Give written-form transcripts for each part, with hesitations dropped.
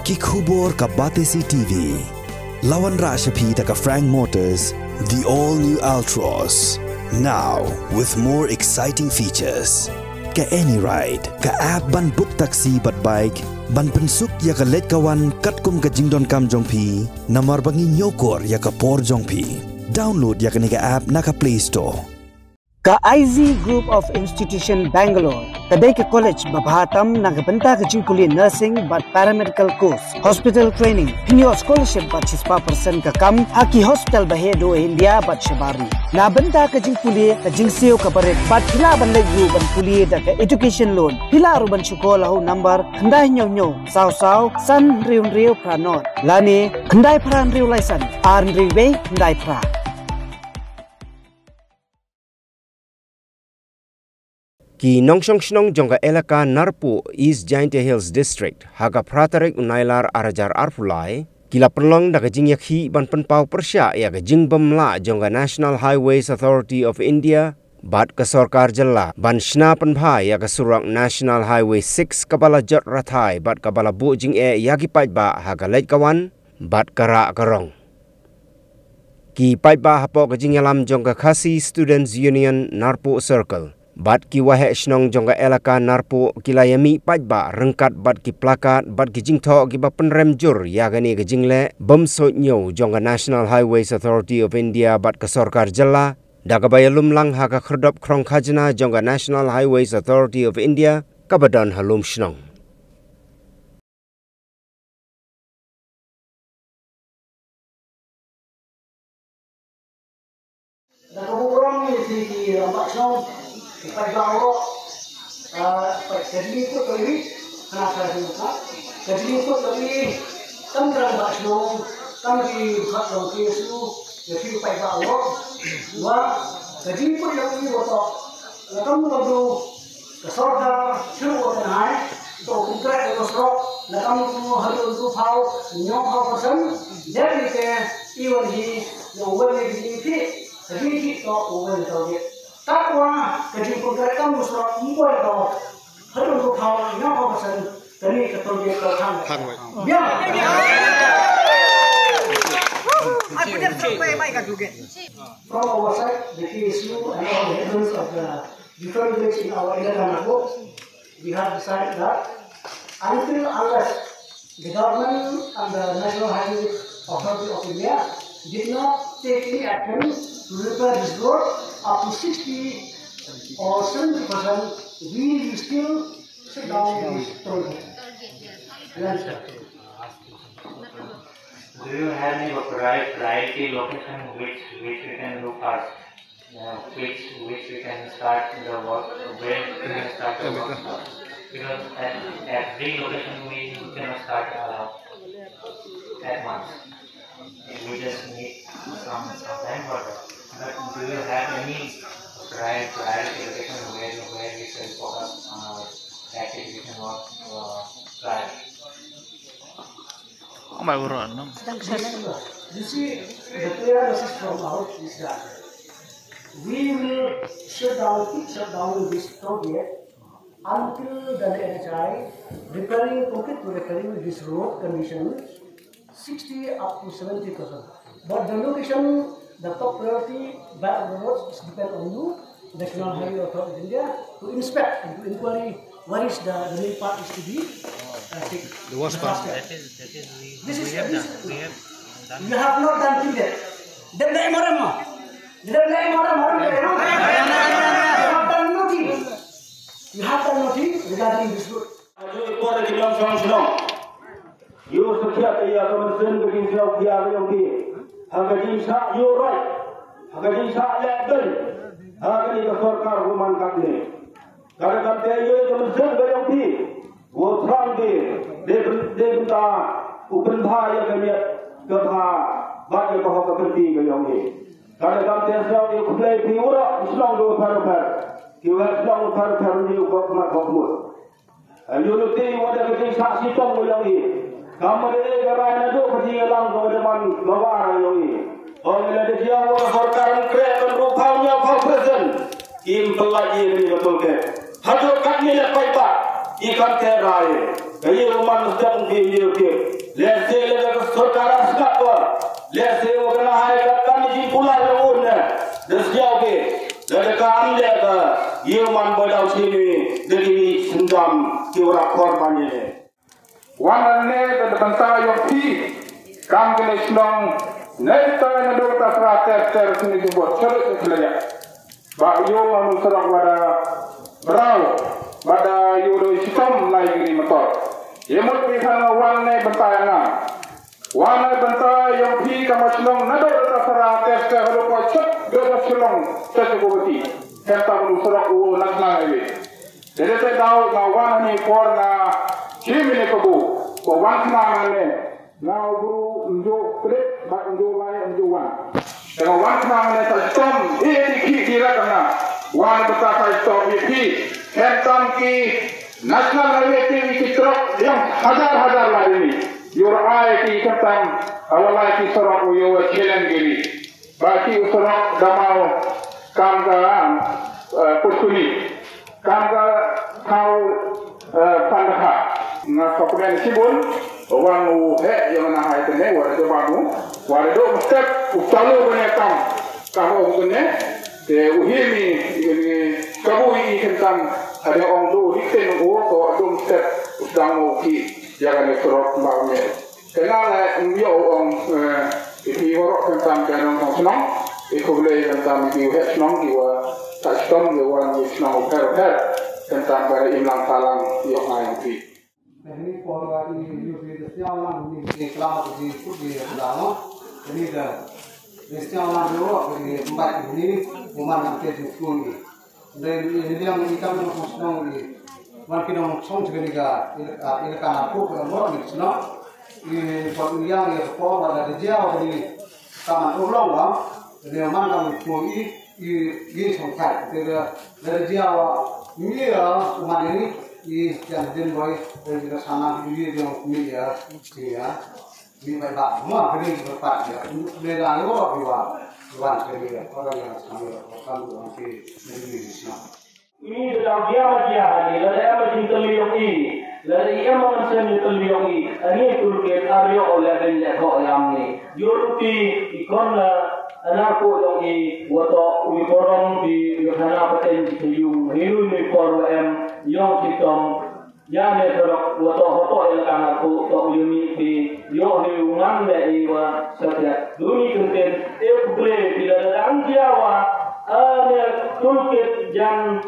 Kikubor ka Batesi TV. Lawan Rashapi taka Frank Motors, the all-new Altros. Now, with more exciting features. Ka any ride, ka app ban book taxi bat bike, ban pensuk ya ka let kawan katkum ka jingdon kam jongpi, namar bangi nyokor ya ka por jongpi. Download ya ka nika app na ka Play Store. Ka IZ Group of Institution Bangalore, kadai ke college babhatam nagabenta ke jingpuli nursing but paramedical course, hospital training, pinyo scholarship but 6% ka kam, haki hospital bahedo India but shabari. Na benta ke jingpuli ke jingseo ka baret but hila ban layu ban puli da ke education loan. Hila ruban syukola hu number khandai nyo saw san riu pranot. Lani khandai pran riu license, ar riu be khandai pra. Ki nongsong snong jongga elaka Narpu East Giant Hills District haga pratarik unailar arajar arpulai kila perlong daga jing yakhi ban penpau persya ya ga jing bemla jongga National Highways Authority of India bat ke sarkar jalla ban shna penbhai ya ga surang National Highway 6 kabala jot rathai bat kabala bu jing yagi pait ba haga leit kawan bat kara karong ki pait ba hapo ga jing yalam jongga Khasi Students Union Narpu Circle. Bat ki wahe snong jongga elaka Narpu kilayami pajba rengkat bat ki plakat bat ki jingtho ki ba penrem jur ya gani ke jingle bomso nyo jongga National Highways Authority of India bat ke sarkar jalla daga bayalum lang ha ka khrdop krong khajna jongga National Highways Authority of India kabadan halum snong. Pai bawa, jadi itu tadi, kenapa juga? Jadi itu tadi, tentang bahasa, kami buat lagi itu, jadi pai bawa, jadi itu yang ini waktu, kamu waktu kesorda, semua orang itu konkret itu serok, kamu semua harus itu tahu, nyok person, jadi ke iwan ini, yang boleh diikuti, jadi itu boleh tahu. Takwa jadi program musra impor itu harus untuk tahu yang apa sahaja dari ketujuh kelakang. Ya. Aku dah sampai baik kan juga. From our side, the issue and all the evidence of the different groups in our area Narpu, we have decided that until unless the government and the National Highways Authority of India did not take any action to repair this road up to 60 or 70%, we will still sit down this project. Do you have any priority location which we can look at? Which we can start the work? Where we can start the work? Because at every location we cannot start at once. We just need some time for that. But do you have any priority location where we can focus on our activity or trial? Oh my God! No. You see, the clear message from out is that we will shut down this project until the NHI repairing this road condition 60 up to 70%. But the location, the top priority back the roads is depend on you, National Highway Authority of India, to inspect and to inquiry what is the main part is to be taken. The worst part. That is we have done. You have not done till that. Then the MRM. You have done nothing. You have done nothing regarding this road. You setiap ia kementerian begini dia yang di, hagajin sa you right, hagajin sa level, hagajin kesorkar human kami. Kalau kata ia kementerian yang di, wo terang de benda upen bahaya kami kebha bagi bahwa kekerti yang di. Kalau kata saya ia kulai piura, Islam do par, kita Islam par ni ukok mat ukmur. You nanti wadah kejing saksi tong yang di. Kamu ini kerana itu ketinggalan kemudian bawa ini. Orang yang dia berkorban kerana rupanya present. Kim pelagi ini betul ke? Hasil kami lepas ikan terai. Kaya rumah mesti mungkin dia. Let's say the Sorkara Scapa. Let's say we're gonna hire Kamiji Pula owner. The Skiabe, the Kamle, Yeoman Bodau Chini, the Lini Sundam, Kiura Kormani. One day the Bantay of Tea, Kamgenish long, next time the Dota Frata Terrace is what Church is. But you want to serve Brow, but you do some like in the motor. You must be one night Bantayana. One night Bantay of Tea, Kamachlong, Nado Frata Terrace, Chuck, Dota such a booty. Hentamu Suraku, Natna. There is a doubt now one for Chimney for one man. Now Guru Njo Flip, but Njo Lai and Njo แต่ว่าวันนั้นเนี่ยต้มที่ขี้ดีแล้วกันนะวันประกาศต่อวิธีแข่งตั้งกี่นักนักเรียนที่วิจิตรยังहजार lagi ni yurai ki ketam awalai ki sorok uyo chelen gini baki sorok damau kamga puskuni kamga kau pandaha na kemudian sibun orang he yang nak hai tene warga baru warga mesti ustalo benetam kamu punya te uhimi ini kamu ini tentang ada orang tu dikten atau dum step ustamo ki jangan sorok baunya kenal dia orang ini orang tentang orang senang itu boleh tentang dia senang dia tak senang dia orang senang per tentang pada imlang salam yang lain tu. Ini kalau ini setiap orang ini kelas di putih dalam ini dah setiap orang juga ini tempat ini rumah nanti di sekolah ini. Dan ini yang kita nak senang ini, mungkin orang senang juga ini kan aku orang ini senang ini kalau yang kalau ada jauh ini kaman ulang lah, ini mana kami pergi ini sangkai, dari jauh ini rumah ini yang दिन boy dari sana ini yang media dia di mana semua beri berpat dia beda lo biwa biwa beri orang yang sambil kamu nanti beri di sana ini dalam dia hari lalu apa cinta ini lalu ia mengenai cinta ini turut aryo oleh banyak orang ni Europe ikon anak orang ini waktu uniform di sana paten dihiu uniform yang kita yang terok waktu hoto elkan aku tak uni di yo hiungan lewa setiap dunia konten boleh tidak ada anjiawa ada tulkit jan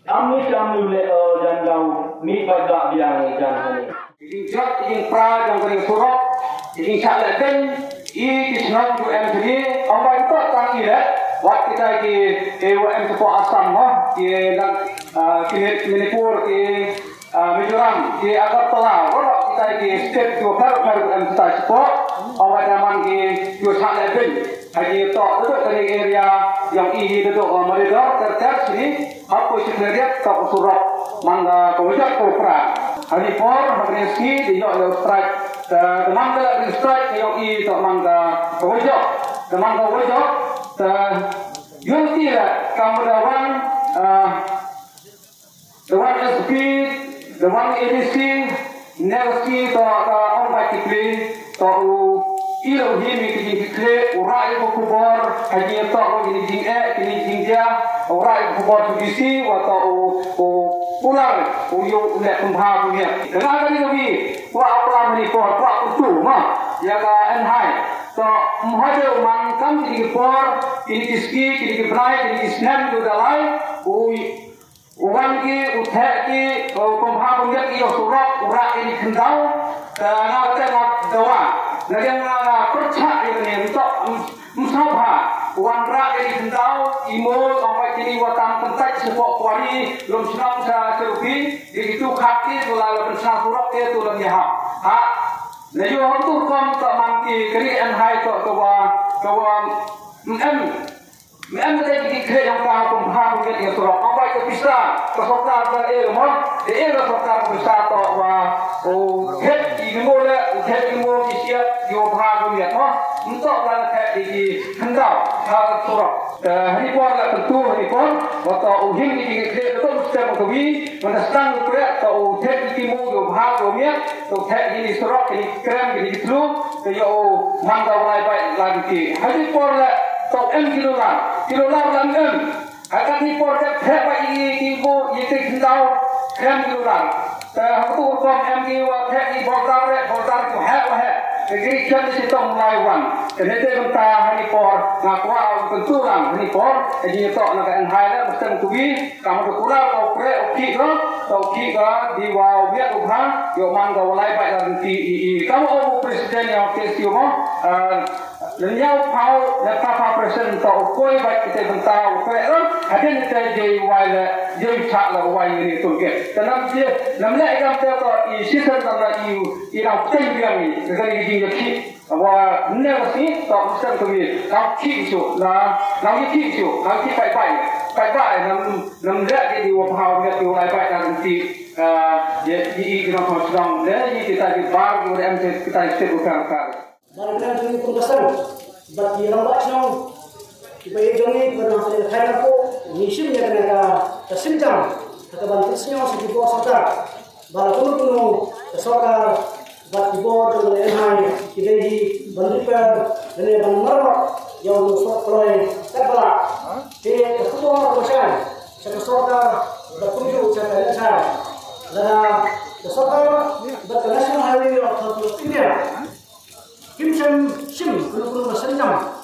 amis le jan lau ni pada biang jan ni ini jat ini pra yang kering surok ini salah den ini kisah tu MD apa itu tang ini waktu kita di EWM Sepo Assam di Manipur di Mizoram di Agartala kalau kita di state tu baru kita Sepo awal zaman di Yosak Lebin haji tok itu dari area yang ini itu Maridor terter sini apa sebenarnya tok surok mangga kewajak kopra hari por hari ski di York strike teman kalau di strike yang ini tok mangga kewajak teman kewajak yung tira kamu the one SP, the one ABC, Nelski to on particularly to ilo himi kini urai kubor haji to kini dia urai kubor bisi atau pulang uyu udah kumpah punya kenapa ni kami wah apa ni kau apa tu mah ya kan hai to mhaje man kini kubor kini kiski kini brai kini snap tu dalai uang ki uthek ki kumpah punya ki surat urai ini kendau nak tengok dawa Naging percaya ini untuk musabah uang rak ini kendau imo sampai kini watang pentai sebuah kuari lom senang saya serupi itu kaki lalu pensah surat itu lebih hak Naju orang tu kom tak mangki kiri enhai tak kawa tadi dikira yang kau paham mungkin yang surat apa itu bisa kesokar dari rumah dia kesokar bisa tak head ini boleh thế thì mua cái chia vô pha của miệt nó chúng tôi là thế thì thân đạo thao sổ hari por là tentu hari por atau uhim di kiri itu mesti mengkawi menastang kuret atau thế thì mua vô pha của miệt atau thế thì sổ cái krem cái flu cái yo mang vào lại vậy là cái hari por là atau kilo làm em akan ni por thế vậy thì cô như cái thân đạo krem kilo làm học tu con em kêu thế thì bỏ ra của hệ cái chân thì tông lai hoàn cái này đây chúng ta hay por ngã qua tentu làm hay por cái gì đó là cái anh hai đó một chân của vi kamu được kula kau pre oki đó oki đó đi vào biết được ha yo mang vào lại vậy là thì kamu ông president yang kesiu mo lần nhau phao là papa president tàu coi vậy cái chúng ta coi đó ada ni cái gì vậy là gì chả là vậy như tôi kể cho nên chứ làm lại cái đó có ý system là ý nào chân riêng cái gì khi và nếu mà sĩ tỏ sân của mình nó khi chủ là nó như khi chủ nó khi phải làm ra cái điều hào cái điều này phải là thì cái nó không xong nếu như kita di bar của em thì kita sẽ bukan cả dan dengan ini pembahasan bagi orang bacaan supaya jangan bernasib khairan ko nisimnya dengan kesenjang ketebalan tersenyum seperti bos saudara walaupun penuh saudara bagi bos dengan enhai kita di bandar dengan bandar yang masuk oleh terbelah di ketua pembahasan saudara berkunjung ke saya dan saudara berkenalan hari waktu India Kim Sim guru bersenjam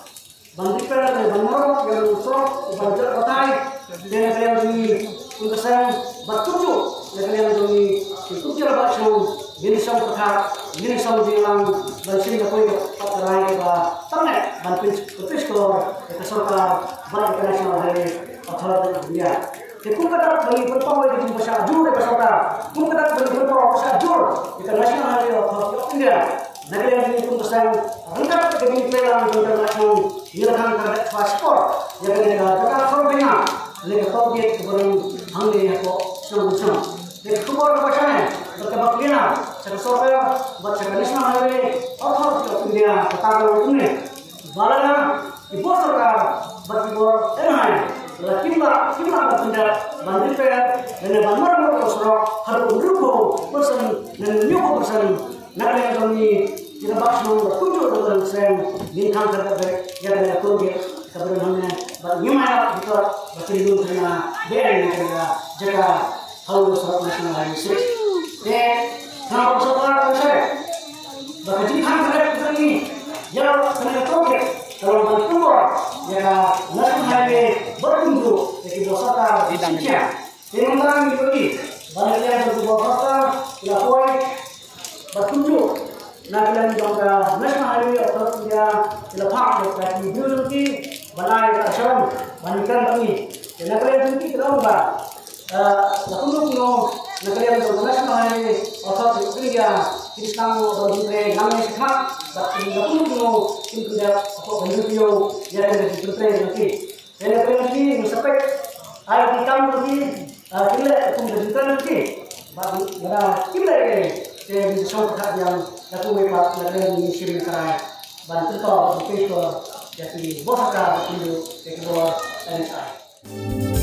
bandar dengan bandar yang masuk bandar kotai dengan yang di pembahasan berkunjung dengan yang di kucing bacaan ini sama perkara ini sama bilang bersih koi patarai ke tanah dan petis ko keserta bank internasional hari authority dunia itu kata bagi pertama di bahasa jur peserta itu kata bagi pertama bahasa jur internasional hari authority India negara yang ini pun pesan rangkap kebijakan internasional yang terhadap paspor yang negara Filipina negara Soviet kemudian Hungary atau semacam jadi kubur bahasanya berkebaktian sesuatu buat nasional hari authority India kata ini balana ibu serta berkibur enai kimba bertindak bandar dengan bandar berkosro harus berdua persen dan nyukup persen negara yang kami tidak bakal bertujuh dengan sen bintang terbaik yang ada turki kebenarannya bagaimana kita bertindak dengan BN dengan jaga halu surat nasional hari ini kenapa saudara saya bagaimana terbaik ini yang kena turki kalau bertumbuh ya nasional hari bertumbuh jadi dosa di dalamnya dengan orang ini banyak yang berbuat dosa dilakukan bertunjuk nabilan jangka nasional hari atau dia dilepas dari biologi balai nasional bandingkan kami dan negara itu kita ubah lakukan negara yang nasional hari atau dia Islam berdiri nama Islam tapi lakukan tidak apa berdiri yang berdiri nanti dan negara ini sampai hari kita nanti kita berdiri nanti bagi negara kita saya bisa sompat yang aku memang negara ini sering kerana bantu tau untuk jadi bos akan itu kedua NSI.